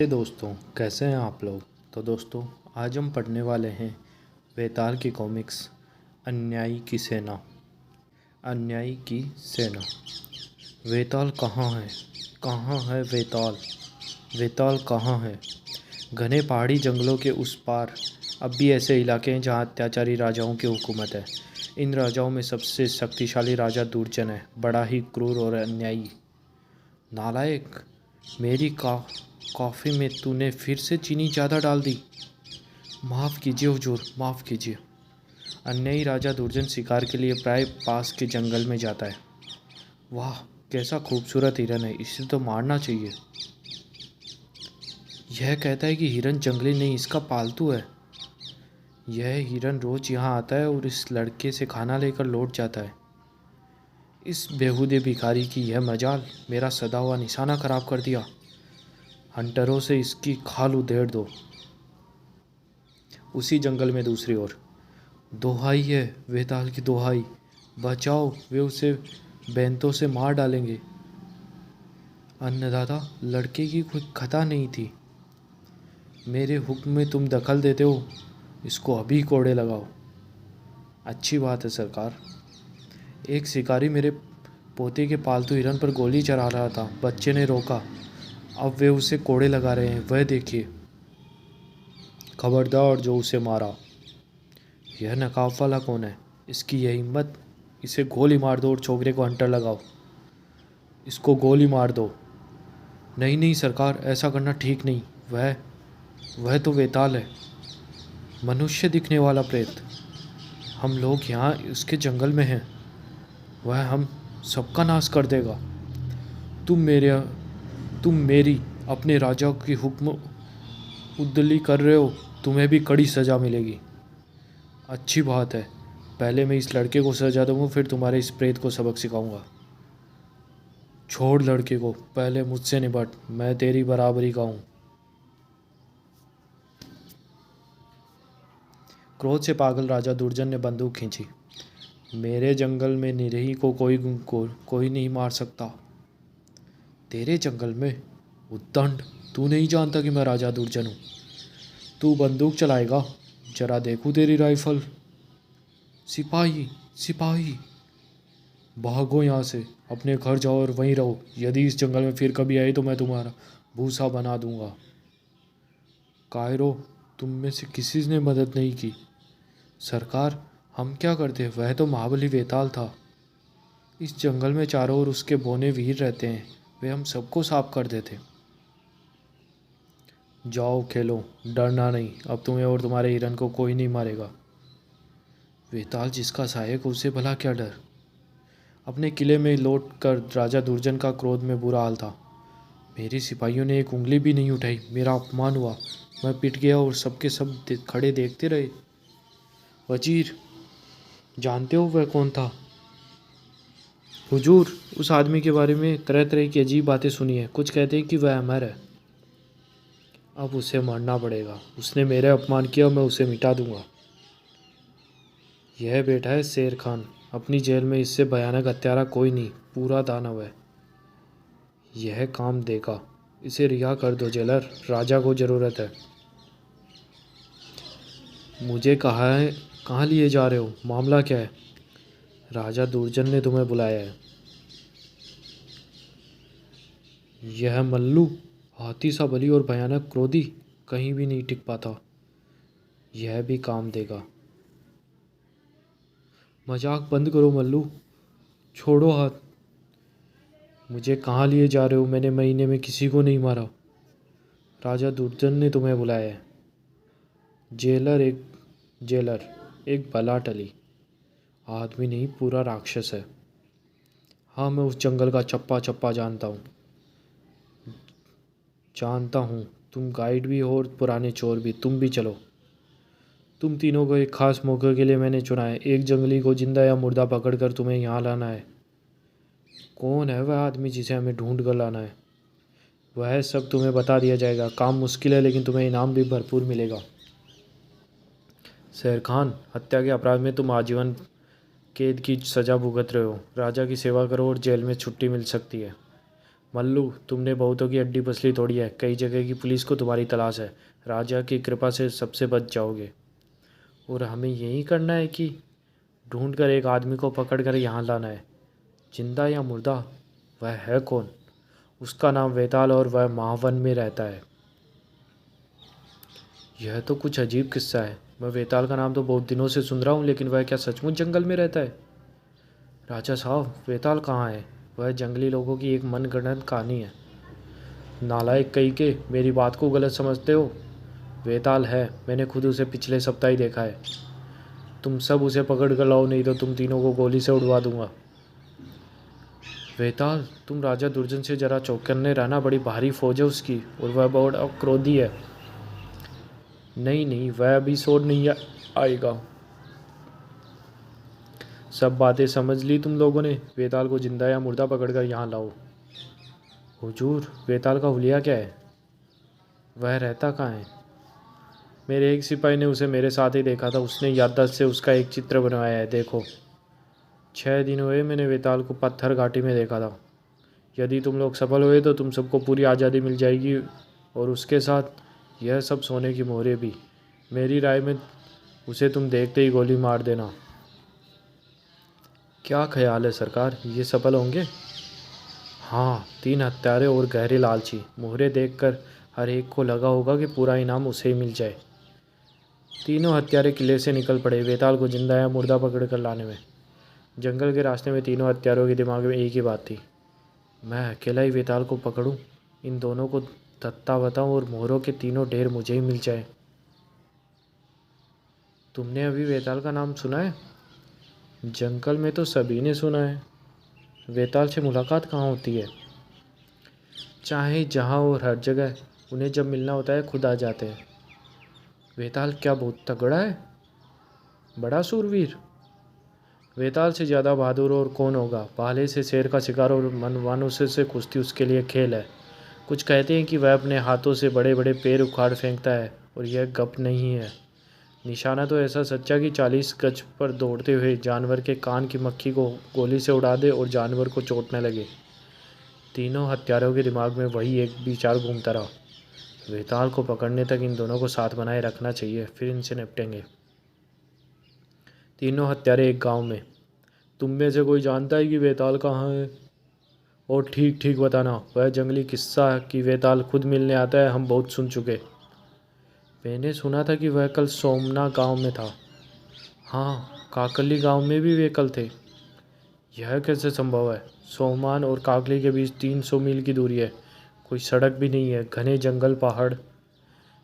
दोस्तों, कैसे हैं आप लोग। तो दोस्तों, आज हम पढ़ने वाले हैं वेताल की कॉमिक्स अन्यायी की सेना। अन्यायी की सेना। वेताल कहाँ है? कहाँ है वेताल? वेताल कहाँ है? घने पहाड़ी जंगलों के उस पार अब भी ऐसे इलाके हैं जहाँ अत्याचारी राजाओं की हुकूमत है। इन राजाओं में सबसे शक्तिशाली राजा दुर्जन है, बड़ा ही क्रूर और अन्यायी। नालायक, मेरी कॉफ़ी में तूने फिर से चीनी ज़्यादा डाल दी। माफ़ कीजिए हुजूर, माफ़ कीजिए। अन्यायी राजा दुर्जन शिकार के लिए प्राय पास के जंगल में जाता है। वाह, कैसा खूबसूरत हिरन है, इसे तो मारना चाहिए। यह कहता है कि हिरन जंगली नहीं, इसका पालतू है। यह हिरन रोज़ यहाँ आता है और इस लड़के से खाना लेकर लौट जाता है। इस बेहूदे भिखारी की यह मजाल मेरा सदा हुआ निशाना खराब कर दिया। हंटरों से इसकी खाल उधेड़ दो। उसी जंगल में दूसरी ओर, दोहाई है वेताल की, दोहाई, बचाओ, वे उसे बैंतों से मार डालेंगे। अन्नदाता, लड़के की कोई खता नहीं थी, मेरे हुक्म में तुम दखल देते हो। इसको अभी कोड़े लगाओ। अच्छी बात है सरकार। एक शिकारी मेरे पोते के पालतू हिरन पर गोली चला रहा था, बच्चे ने रोका, अब वे उसे कोड़े लगा रहे हैं, वह देखिए। खबरदार जो उसे मारा। यह नकाब वाला कौन है? इसकी यह हिम्मत, इसे गोली मार दो और छोकरे को हंटर लगाओ। इसको गोली मार दो। नहीं नहीं सरकार, ऐसा करना ठीक नहीं। वह तो वेताल है, मनुष्य दिखने वाला प्रेत। हम लोग यहाँ उसके जंगल में हैं, वह हम सबका नाश कर देगा। तुम मेरी अपने राजा की हुक्म उद्दली कर रहे हो, तुम्हें भी कड़ी सज़ा मिलेगी। अच्छी बात है, पहले मैं इस लड़के को सजा दूंगा, फिर तुम्हारे इस प्रेत को सबक सिखाऊंगा। छोड़ लड़के को, पहले मुझसे निपट, मैं तेरी बराबरी का हूँ। क्रोध से पागल राजा दुर्जन ने बंदूक खींची। मेरे जंगल में निरीह को कोई नहीं मार सकता। तेरे जंगल में? उद्दंड, तू नहीं जानता कि मैं राजा दुर्जन हूँ। तू बंदूक चलाएगा? जरा देखूँ तेरी राइफल। सिपाही, सिपाही, भागो यहाँ से, अपने घर जाओ और वहीं रहो। यदि इस जंगल में फिर कभी आए तो मैं तुम्हारा भूसा बना दूंगा। कायरो, तुम में से किसी ने मदद नहीं की। सरकार, हम क्या करते, वह तो महाबली वेताल था। इस जंगल में चारों ओर उसके बोने वीर रहते हैं, वे हम सबको साफ कर देते। जाओ खेलो, डरना नहीं, अब तुम्हें और तुम्हारे हिरन को कोई नहीं मारेगा। वेताल जिसका सहायक, उसे भला क्या डर। अपने किले में लौट कर राजा दुर्जन का क्रोध में बुरा हाल था। मेरे सिपाहियों ने एक उंगली भी नहीं उठाई, मेरा अपमान हुआ, मैं पिट गया और सबके सब खड़े देखते रहे। वजीर, जानते हो वह कौन था? हुजूर, उस आदमी के बारे में तरह तरह की अजीब बातें सुनी है, कुछ कहते हैं कि वह अमर है। अब उसे मरना पड़ेगा, उसने मेरे अपमान किया, मैं उसे मिटा दूंगा। यह बेटा है शेर खान, अपनी जेल में इससे भयानक हत्यारा कोई नहीं, पूरा दानव है। यह काम देगा, इसे रिहा कर दो जेलर, राजा को ज़रूरत है। मुझे कहाँ लिए जा रहे हो, मामला क्या है? राजा दुर्जन ने तुम्हें बुलाया है। यह मल्लू, हाथी सा बली और भयानक क्रोधी, कहीं भी नहीं टिक पाता। यह भी काम देगा। मजाक बंद करो मल्लू, छोड़ो हाथ। मुझे कहाँ लिए जा रहे हो, मैंने महीने में किसी को नहीं मारा। राजा दुर्जन ने तुम्हें बुलाया है। जेलर एक बला टली आदमी नहीं, पूरा राक्षस है। हाँ, मैं उस जंगल का चप्पा चप्पा जानता हूँ। तुम गाइड भी हो और पुराने चोर भी, तुम भी चलो। तुम तीनों को एक खास मौके के लिए मैंने चुना है, एक जंगली को जिंदा या मुर्दा पकड़कर तुम्हें यहाँ लाना है। कौन है वह आदमी जिसे हमें ढूंढ कर लाना है? वह सब तुम्हें बता दिया जाएगा। काम मुश्किल है, लेकिन तुम्हें इनाम भी भरपूर मिलेगा। शेर खान, हत्या के अपराध में तुम आजीवन कैद की सज़ा भुगत रहे हो। राजा की सेवा करो और जेल में छुट्टी मिल सकती है। मल्लू, तुमने बहुतों की हड्डी पसली तोड़ी है। कई जगह की पुलिस को तुम्हारी तलाश है। राजा की कृपा से सबसे बच जाओगे। और हमें यही करना है कि ढूंढ कर एक आदमी को पकड़ कर यहाँ लाना है। जिंदा या मुर्दा, वह है कौन? उसका नाम वेताल और वह महावन में रहता है। यह तो कुछ अजीब किस्सा है। मैं वेताल का नाम तो बहुत दिनों से सुन रहा हूँ, लेकिन वह क्या सचमुच जंगल में रहता है? राजा साहब, वेताल कहाँ है? वह जंगली लोगों की एक मनगढ़ंत कहानी है। नालायक कहीं के, मेरी बात को गलत समझते हो। वेताल है, मैंने खुद उसे पिछले सप्ताह ही देखा है। तुम सब उसे पकड़ कर लाओ, नहीं तो तुम तीनों को गोली से उड़वा दूंगा। वेताल, तुम राजा दुर्जन से जरा चौकन्ने रहना। बड़ी भारी फौज है उसकी और वह बहुत क्रोधी है। नहीं नहीं, वह अभी सोर नहीं आएगा। सब बातें समझ ली तुम लोगों ने। वेताल को जिंदा या मुर्दा पकड़ कर यहाँ लाओ। हुजूर, वेताल का हुलिया क्या है? वह रहता कहाँ है? मेरे एक सिपाही ने उसे मेरे साथ ही देखा था। उसने याददाश्त से उसका एक चित्र बनवाया है, देखो। 6 दिन हुए मैंने वेताल को पत्थर घाटी में देखा था। यदि तुम लोग सफल हुए तो तुम सबको पूरी आज़ादी मिल जाएगी, और उसके साथ यह सब सोने की मोहरें भी। मेरी राय में उसे तुम देखते ही गोली मार देना। क्या ख्याल है सरकार, ये सफल होंगे? हाँ, 3 हत्यारे और गहरे लालची। मोहरे देखकर हर एक को लगा होगा कि पूरा इनाम उसे ही मिल जाए। तीनों हत्यारे किले से निकल पड़े, वेताल को जिंदा या मुर्दा पकड़ कर लाने में। जंगल के रास्ते में तीनों हत्यारों के दिमाग में एक ही बात थी, मैं अकेला ही वेताल को पकड़ूं, इन दोनों को दत्ता बताऊं और मोहरों के तीनों ढेर मुझे ही मिल जाए। तुमने अभी वेताल का नाम सुना है? जंगल में तो सभी ने सुना है। वेताल से मुलाकात कहाँ होती है? चाहे जहाँ और हर जगह। उन्हें जब मिलना होता है खुद आ जाते हैं। वेताल क्या बहुत तगड़ा है? बड़ा सूरवीर। वेताल से ज़्यादा बहादुर और कौन होगा? भाले से शेर का शिकार और मानुष्य से कुश्ती उसके लिए खेल है। कुछ कहते हैं कि वह अपने हाथों से बड़े बड़े पेड़ उखाड़ फेंकता है, और यह गप नहीं है। निशाना तो ऐसा सच्चा कि 40 गज पर दौड़ते हुए जानवर के कान की मक्खी को गोली से उड़ा दे और जानवर को चोट न लगे। तीनों हत्यारों के दिमाग में वही एक विचार घूमता रहा, वेताल को पकड़ने तक इन दोनों को साथ बनाए रखना चाहिए, फिर इनसे निपटेंगे। तीनों हत्यारे एक गांव में। तुम में से कोई जानता है कि वेताल कहाँ है? और ठीक ठीक बताना। वह जंगली किस्सा कि वेताल खुद मिलने आता है, हम बहुत सुन चुके। मैंने सुना था कि वह कल सोमना गांव में था। हाँ, काकली गांव में भी वे कल थे। यह कैसे संभव है? सोमान और काकली के बीच 300 मील की दूरी है। कोई सड़क भी नहीं है, घने जंगल, पहाड़।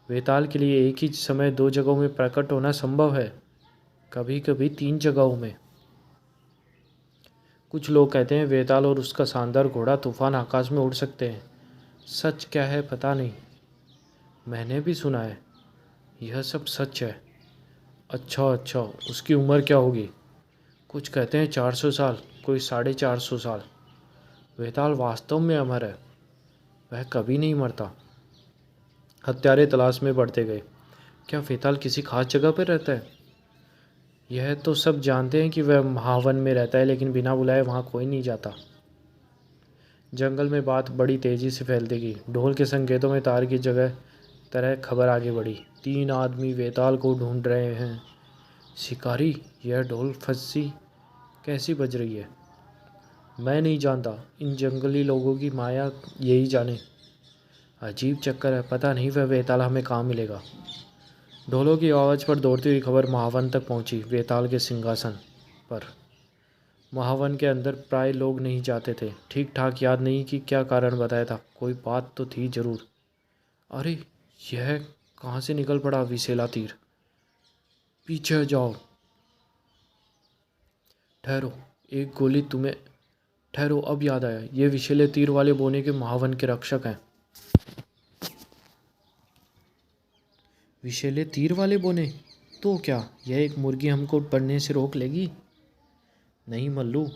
वेताल के लिए एक ही समय 2 जगहों में प्रकट होना संभव है, कभी कभी 3 जगहों में। कुछ लोग कहते हैं वेताल और उसका शानदार घोड़ा तूफान आकाश में उड़ सकते हैं। सच क्या है पता नहीं। मैंने भी सुना है। यह सब सच है? अच्छा अच्छा, उसकी उम्र क्या होगी? कुछ कहते हैं 400 साल, कोई 450 साल। वेताल वास्तव में अमर है, वह कभी नहीं मरता। हत्यारे तलाश में बढ़ते गए। क्या वेताल किसी खास जगह पर रहता है? यह तो सब जानते हैं कि वह महावन में रहता है, लेकिन बिना बुलाए वहाँ कोई नहीं जाता। जंगल में बात बड़ी तेज़ी से फैलती गई। ढोल के संकेतों में तार की जगह तरह खबर आगे बढ़ी। 3 आदमी वेताल को ढूंढ रहे हैं। शिकारी, यह ढोल फंसी कैसी बज रही है? मैं नहीं जानता, इन जंगली लोगों की माया यही जाने। अजीब चक्कर है, पता नहीं वह वेताल हमें कहाँ मिलेगा। ढोलों की आवाज़ पर दौड़ती हुई खबर महावन तक पहुंची। वेताल के सिंहासन पर। महावन के अंदर प्राय लोग नहीं जाते थे। ठीक ठाक याद नहीं कि क्या कारण बताया था, कोई बात तो थी जरूर। अरे, यह कहाँ से निकल पड़ा विषैला तीर? पीछे जाओ। ठहरो, एक गोली तुम्हें। ठहरो, अब याद आया, ये विषैले तीर वाले बोने के महावन के रक्षक हैं। विषैले तीर वाले बोने? तो क्या यह एक मुर्गी हमको बढ़ने से रोक लेगी? नहीं मल्लू,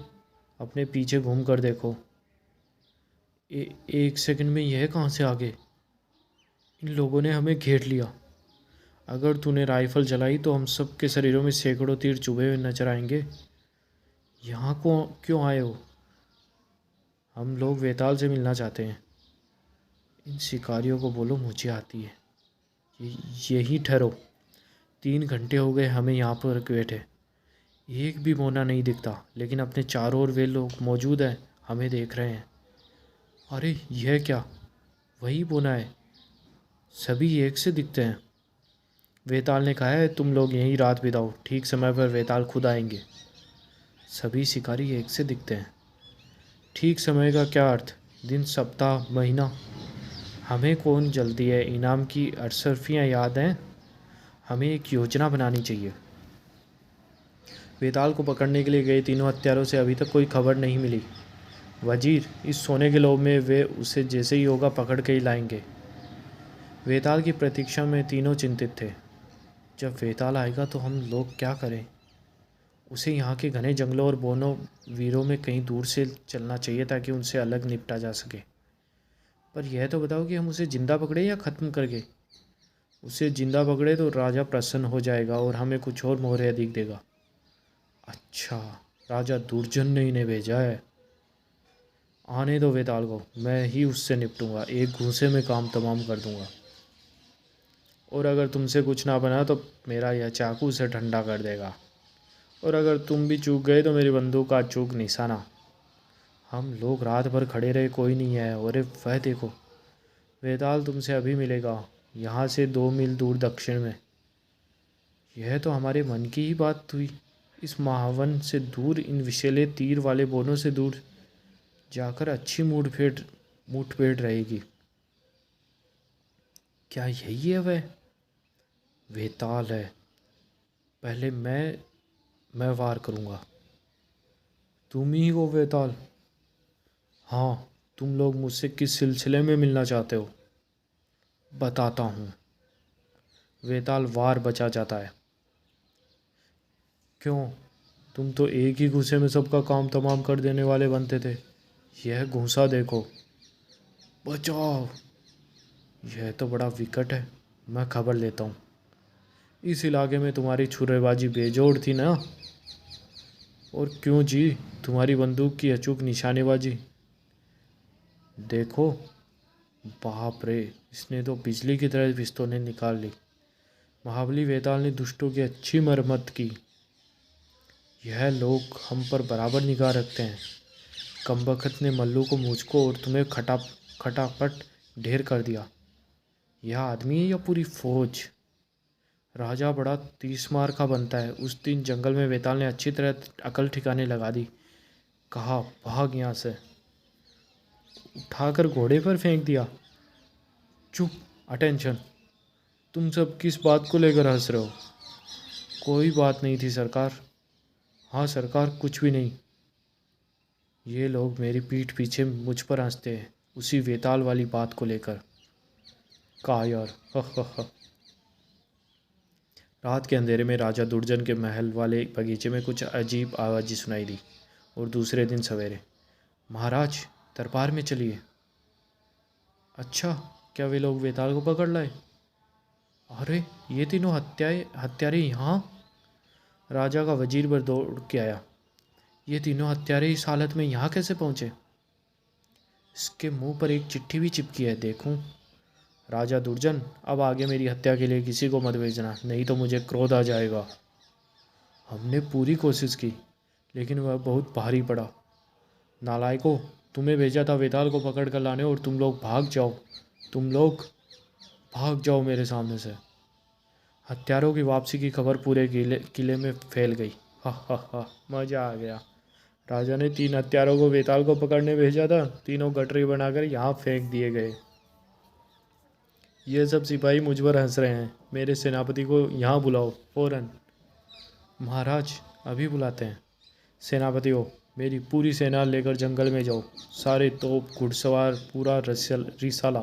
अपने पीछे घूम कर देखो। एक सेकंड में यह कहाँ से आ गए? इन लोगों ने हमें घेर लिया। अगर तूने राइफल जलाई तो हम सब के शरीरों में सैकड़ों तीर चुभे हुए नजर आएंगे। यहाँ को क्यों आए हो? हम लोग वेताल से मिलना चाहते हैं। इन शिकारियों को बोलो मुझे आती है। यही ठहरो। 3 घंटे हो गए हमें यहाँ पर बैठे, एक भी मोना नहीं दिखता, लेकिन अपने चारों ओर वे लोग मौजूद हैं, हमें देख रहे हैं। अरे यह क्या, वही बोना है, सभी एक से दिखते हैं। वेताल ने कहा है तुम लोग यहीं रात बिताओ, ठीक समय पर वेताल खुद आएंगे। सभी शिकारी एक से दिखते हैं। ठीक समय का क्या अर्थ, दिन, सप्ताह, महीना? हमें कौन जल्दी है, इनाम की अरसरफियाँ याद हैं। हमें एक योजना बनानी चाहिए। वेताल को पकड़ने के लिए गए तीनों हत्यारों से अभी तक कोई खबर नहीं मिली। वजीर, इस सोने के लोभ में वे उसे जैसे ही होगा पकड़ के ही लाएंगे। वेताल की प्रतीक्षा में तीनों चिंतित थे। जब वेताल आएगा तो हम लोग क्या करें? उसे यहाँ के घने जंगलों और बोनों वीरों में कहीं दूर से चलना चाहिए ताकि उनसे अलग निपटा जा सके। पर यह तो बताओ कि हम उसे जिंदा पकड़े या ख़त्म करके? उसे जिंदा पकड़े तो राजा प्रसन्न हो जाएगा और हमें कुछ और मोहरे अधिक देगा। अच्छा, राजा दुर्जन ने इन्हें भेजा है। आने दो वेताल को, मैं ही उससे निपटूंगा, एक घूंसे में काम तमाम कर दूंगा। और अगर तुमसे कुछ ना बना तो मेरा यह चाकू उसे ठंडा कर देगा। और अगर तुम भी चूक गए तो मेरी बंदूक का चूक निशाना। हम लोग रात भर खड़े रहे, कोई नहीं आया, और वह देखो, वेताल तुमसे अभी मिलेगा, यहाँ से 2 मील दूर दक्षिण में। यह तो हमारे मन की ही बात हुई। इस महावन से दूर, इन विषैले तीर वाले बोनों से दूर जाकर अच्छी मुठभेड़ रहेगी। क्या यही है वह? वेताल है। पहले मैं वार करूँगा। तुम ही हो वेताल? हाँ। तुम लोग मुझसे किस सिलसिले में मिलना चाहते हो? बताता हूँ। वेताल वार बचा जाता है। क्यों? तुम तो एक ही घूंसे में सबका काम तमाम कर देने वाले बनते थे। यह घूंसा देखो। बचाओ। यह तो बड़ा विकट है। मैं खबर लेता हूँ। इस इलाके में तुम्हारी छुरेबाजी बेजोड़ थी ना? और क्यों जी, तुम्हारी बंदूक की अचूक निशानेबाजी देखो। बाप रे, इसने तो बिजली की तरह पिस्तौलें निकाल ली। महाबली वेताल ने दुष्टों की अच्छी मरम्मत की। यह लोग हम पर बराबर निगाह रखते हैं। कमबख्त ने मल्लू को, मुझको और तुम्हें खटापट ढेर कर दिया। यह आदमी है या पूरी फौज? राजा बड़ा तीसमार का बनता है। उस दिन जंगल में वेताल ने अच्छी तरह अकल ठिकाने लगा दी। कहा भाग यहाँ से, उठाकर घोड़े पर फेंक दिया। चुप, अटेंशन। तुम सब किस बात को लेकर हंस रहे हो? कोई बात नहीं थी सरकार। हाँ सरकार, कुछ भी नहीं। ये लोग मेरी पीठ पीछे मुझ पर हंसते हैं, उसी वेताल वाली बात को लेकर। कायर, ह। रात के अंधेरे में राजा दुर्जन के महल वाले बगीचे में कुछ अजीब आवाज़ें सुनाई दी। और दूसरे दिन सवेरे, महाराज दरबार में चलिए। अच्छा, क्या वे लोग वेताल को पकड़ लाए? अरे ये तीनों हत्यारे यहाँ? राजा का वजीर पर दौड़ के आया। ये तीनों हत्यारे इस हालत में यहाँ कैसे पहुँचे? इसके मुंह पर एक चिट्ठी भी चिपकी है, देखूं। राजा दुर्जन, अब आगे मेरी हत्या के लिए किसी को मत भेजना, नहीं तो मुझे क्रोध आ जाएगा। हमने पूरी कोशिश की, लेकिन वह बहुत भारी पड़ा। नालायकों, तुम्हें भेजा था वेताल को पकड़ कर लाने, और तुम लोग भाग जाओ। तुम लोग भाग जाओ मेरे सामने से। हत्यारों की वापसी की खबर पूरे किले में फैल गई। हा, मज़ा आ गया। राजा ने 3 हत्यारों को वेताल को पकड़ने भेजा था, तीनों गठरी बनाकर यहाँ फेंक दिए गए। ये सब सिपाही मुझ पर हंस रहे हैं। मेरे सेनापति को यहाँ बुलाओ फौरन। महाराज, अभी बुलाते हैं। सेनापति हो, मेरी पूरी सेना लेकर जंगल में जाओ। सारे तोप, घुड़सवार, पूरा रिसाला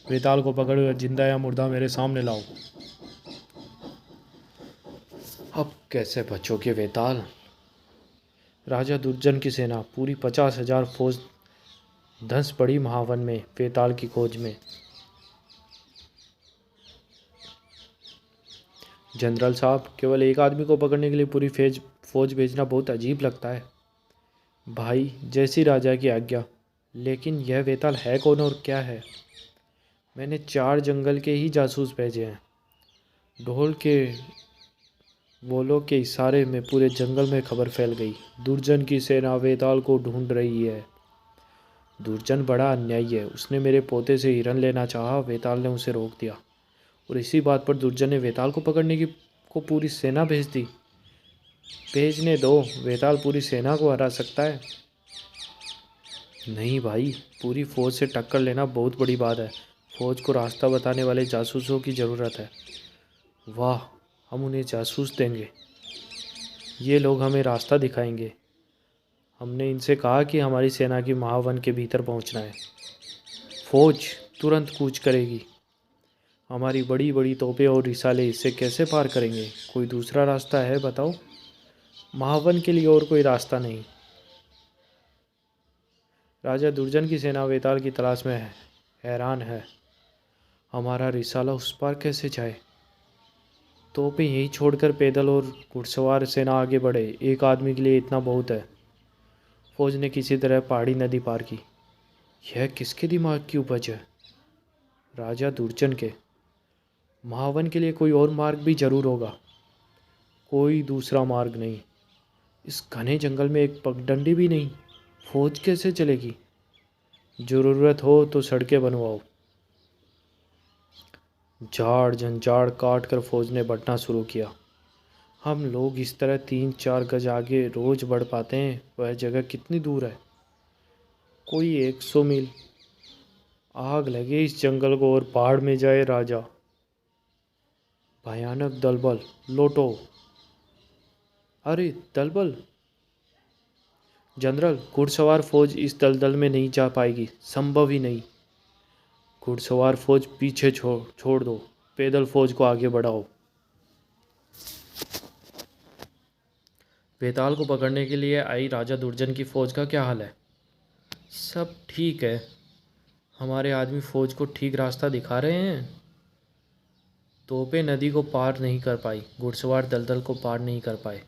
वेताल को पकड़कर जिंदा या मुर्दा मेरे सामने लाओ। अब कैसे बचोगे वेताल? राजा दुर्जन की सेना पूरी 50,000 फौज धंस पड़ी महावन में वेताल की खोज में। जनरल साहब, केवल एक आदमी को पकड़ने के लिए पूरी फौज भेजना बहुत अजीब लगता है। भाई, जैसी राजा की आज्ञा। लेकिन यह वेताल है कौन और क्या है? मैंने 4 जंगल के ही जासूस भेजे हैं। ढोल के बोलों के इशारे में पूरे जंगल में खबर फैल गई। दुर्जन की सेना वेताल को ढूंढ रही है। दुर्जन बड़ा अन्यायी है। उसने मेरे पोते से हिरन लेना चाहा, वेताल ने उसे रोक दिया और इसी बात पर दुर्जन ने वेताल को पकड़ने की पूरी सेना भेज दी। भेजने दो, वेताल पूरी सेना को हरा सकता है। नहीं भाई, पूरी फौज से टक्कर लेना बहुत बड़ी बात है। फौज को रास्ता बताने वाले जासूसों की ज़रूरत है। वाह, हम उन्हें जासूस देंगे। ये लोग हमें रास्ता दिखाएंगे। हमने इनसे कहा कि हमारी सेना की महावन के भीतर पहुंचना है। फौज तुरंत कूच करेगी। हमारी बड़ी बड़ी तोपें और रिसाले इससे कैसे पार करेंगे? कोई दूसरा रास्ता है बताओ। महावन के लिए और कोई रास्ता नहीं। राजा दुर्जन की सेना वेताल की तलाश में हैरान है। हमारा रिसाला उस पार कैसे जाए? तोपें यहीं छोड़कर पैदल और घुड़सवार सेना आगे बढ़े। एक आदमी के लिए इतना बहुत है। फौज ने किसी तरह पहाड़ी नदी पार की। यह किसके दिमाग की उपज है? राजा दुर्जन के। महावन के लिए कोई और मार्ग भी जरूर होगा। कोई दूसरा मार्ग नहीं। इस घने जंगल में एक पगडंडी भी नहीं। फौज कैसे चलेगी? ज़रूरत हो तो सड़कें बनवाओ। झाड़ झंझाड़ काट कर फौज ने बढ़ना शुरू किया। हम लोग इस तरह 3-4 गज आगे रोज बढ़ पाते हैं। वह जगह कितनी दूर है? कोई 100 मील। आग लगे इस जंगल को और पहाड़ में जाए राजा। भयानक दलबल, लौटो। अरे दलबल! जनरल, घुड़सवार फौज इस दलदल में नहीं जा पाएगी। संभव ही नहीं। घुड़सवार फौज पीछे छोड़ दो। पैदल फौज को आगे बढ़ाओ। वेताल को पकड़ने के लिए आई राजा दुर्जन की फौज का क्या हाल है? सब ठीक है। हमारे आदमी फौज को ठीक रास्ता दिखा रहे हैं। तोपें नदी को पार नहीं कर पाई, घुड़सवार दलदल को पार नहीं कर पाए।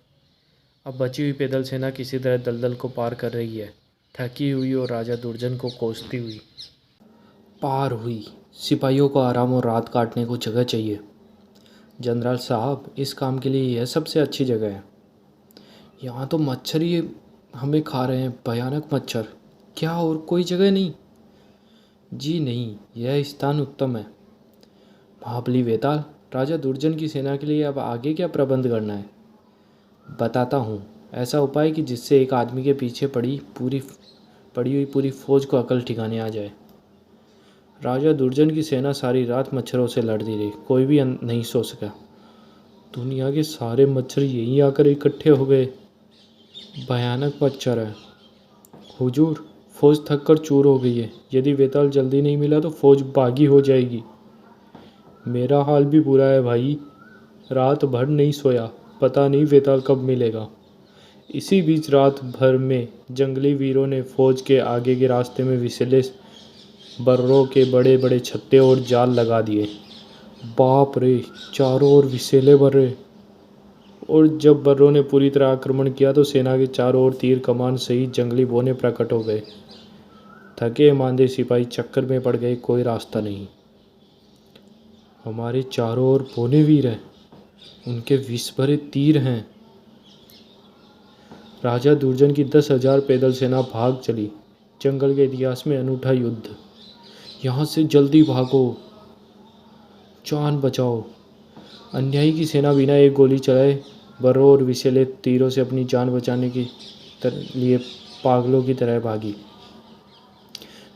अब बची हुई पैदल सेना किसी तरह दलदल को पार कर रही है, थकी हुई और राजा दुर्जन को कोसती हुई। पार हुई। सिपाहियों को आराम और रात काटने को जगह चाहिए। जनरल साहब, इस काम के लिए यह सबसे अच्छी जगह है। यहाँ तो मच्छर ही हमें खा रहे हैं, भयानक मच्छर। क्या और कोई जगह नहीं? जी नहीं, यह स्थान उत्तम है। महाबली वेताल, राजा दुर्जन की सेना के लिए अब आगे क्या प्रबंध करना है? बताता हूँ। ऐसा उपाय कि जिससे एक आदमी के पीछे पड़ी हुई पूरी फौज को अकल ठिकाने आ जाए। राजा दुर्जन की सेना सारी रात मच्छरों से लड़ती रही। कोई भी नहीं सो सका। दुनिया के सारे मच्छर यहीं आकर इकट्ठे हो गए। भयानक मच्छर है। हुजूर, फौज थक कर चूर हो गई है। यदि वेताल जल्दी नहीं मिला तो फौज बागी हो जाएगी। मेरा हाल भी बुरा है भाई। रात भर नहीं सोया। पता नहीं वेताल कब मिलेगा। इसी बीच रात भर में जंगली वीरों ने फौज के आगे के रास्ते में विषैले बर्रों के बड़े बड़े छत्ते और जाल लगा दिए। बाप रे, चारों ओर विषैले बर्रे। और जब बर्रों ने पूरी तरह आक्रमण किया तो सेना के चारों ओर तीर कमान सहित जंगली बौने प्रकट हो गए। थके मांदे सिपाही चक्कर में पड़ गए। कोई रास्ता नहीं। हमारे चारों ओर बौने वीर हैं। उनके विष भरे तीर हैं। राजा दुर्जन की 10,000 पैदल सेना भाग चली। जंगल के इतिहास में अनूठा युद्ध। यहाँ से जल्दी भागो, जान बचाओ। अन्यायी की सेना बिना एक गोली चलाए बर्रों और विषैले तीरों से अपनी जान बचाने के लिए पागलों की तरह भागी।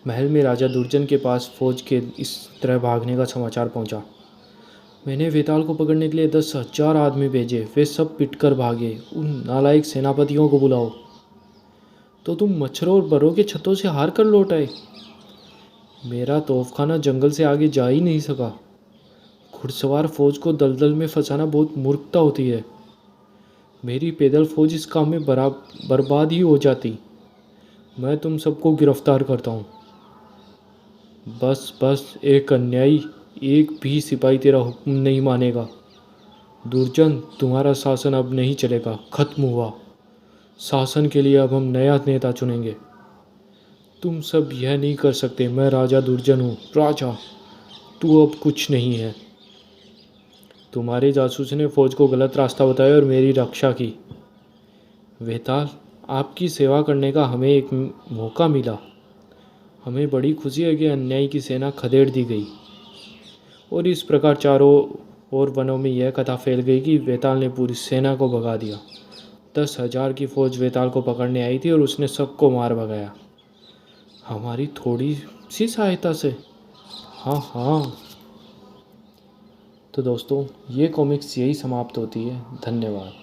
महल में राजा दुर्जन के पास फौज के इस तरह भागने का समाचार पहुंचा। मैंने वेताल को पकड़ने के लिए 10,000 आदमी भेजे। वे सब पिटकर भागे। उन नालायक सेनापतियों को बुलाओ। तो तुम मच्छरों और बर्रों के छत्तों से हार कर लौट आए। मेरा तोपखाना जंगल से आगे जा ही नहीं सका। घुड़सवार फौज को दलदल में फंसाना बहुत मूर्खता होती है। मेरी पैदल फौज इस काम में बर्बाद ही हो जाती। मैं तुम सबको गिरफ्तार करता हूँ। बस बस, एक अन्यायी, एक भी सिपाही तेरा हुक्म नहीं मानेगा। दुर्जन, तुम्हारा शासन अब नहीं चलेगा, खत्म हुआ। शासन के लिए अब हम नया नेता चुनेंगे। तुम सब यह नहीं कर सकते। मैं राजा दुर्जन हूँ। राजा, तू अब कुछ नहीं है। तुम्हारे जासूस ने फौज को गलत रास्ता बताया और मेरी रक्षा की। वेताल, आपकी सेवा करने का हमें एक मौका मिला। हमें बड़ी खुशी है कि अन्याय की सेना खदेड़ दी गई। और इस प्रकार चारों ओर वनों में यह कथा फैल गई कि वेताल ने पूरी सेना को भगा दिया। 10,000 की फौज वेताल को पकड़ने आई थी और उसने सबको मार भगाया, हमारी थोड़ी सी सहायता से। हाँ हाँ। तो दोस्तों, ये कॉमिक्स यही समाप्त होती है। धन्यवाद।